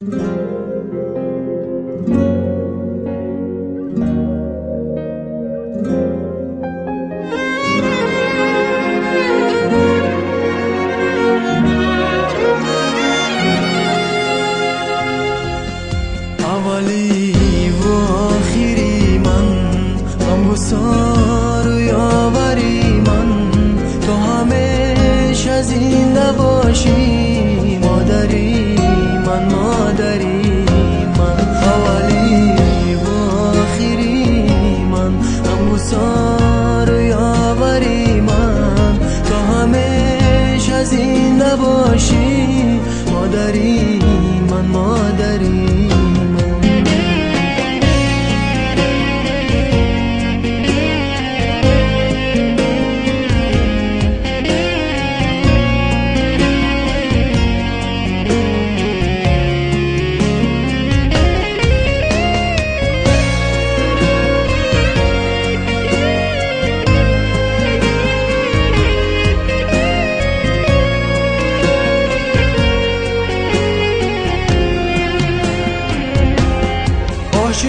اولی و آخری من، غمگسار و یاوری من، تو همیشه زنده باشی مادری من، مادری من. اولی و آخری من، غمگسار و یاوری من، تو همیشه زنده باشی مادری من، مادری.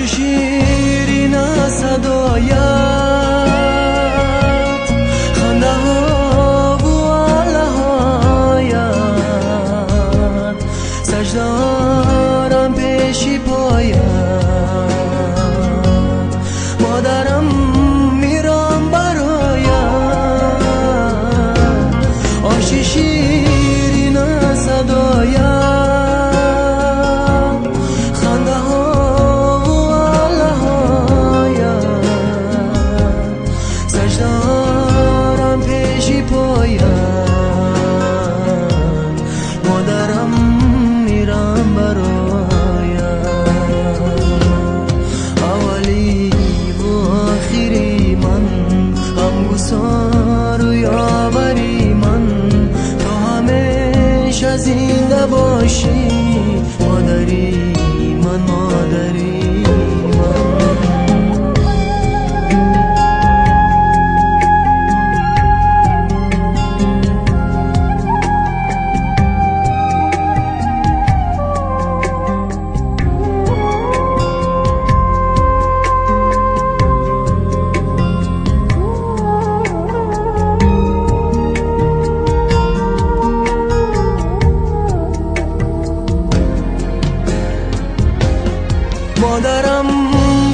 شیرین صدایت، خنده ها و آله هایت، سجده دارم پیش پایت. مادرم میرم برایت، آش شیرین صدایت، مادرم میرم برایت. اولی و آخری من، غمگسار و یاوری من، تو همیشه زنده باشی مادری من، مادری من. مادرم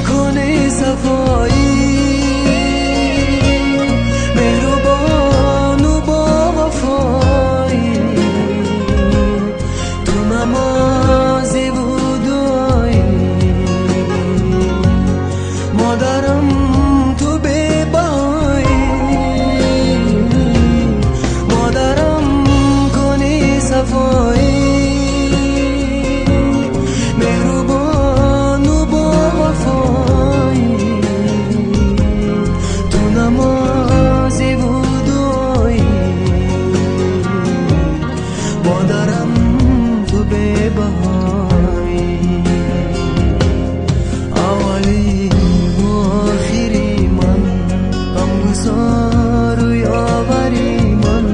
کنه صفایی، مهربان و با وفایی، تو نمازی و دعایی. مادرم تو بهایی، مادرم کنه صفایی، مادرم تو به بهایی. اولی و آخری من، غمگسار و یاوری من،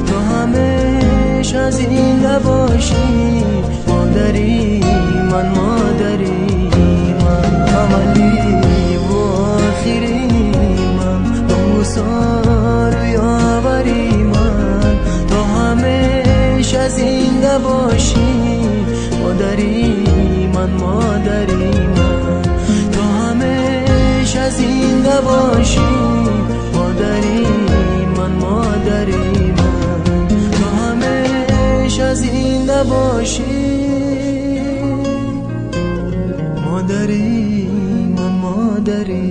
تو همیشه زنده باشی مادری من، مادری من. اولی و آخری من، غمگسار و یاوری من، تو همیشه زنده باشی مادری من، مادری من. تو همیشه زنده باشی مادری من، مادری من. تو همیشه زنده باشی مادری من، مادری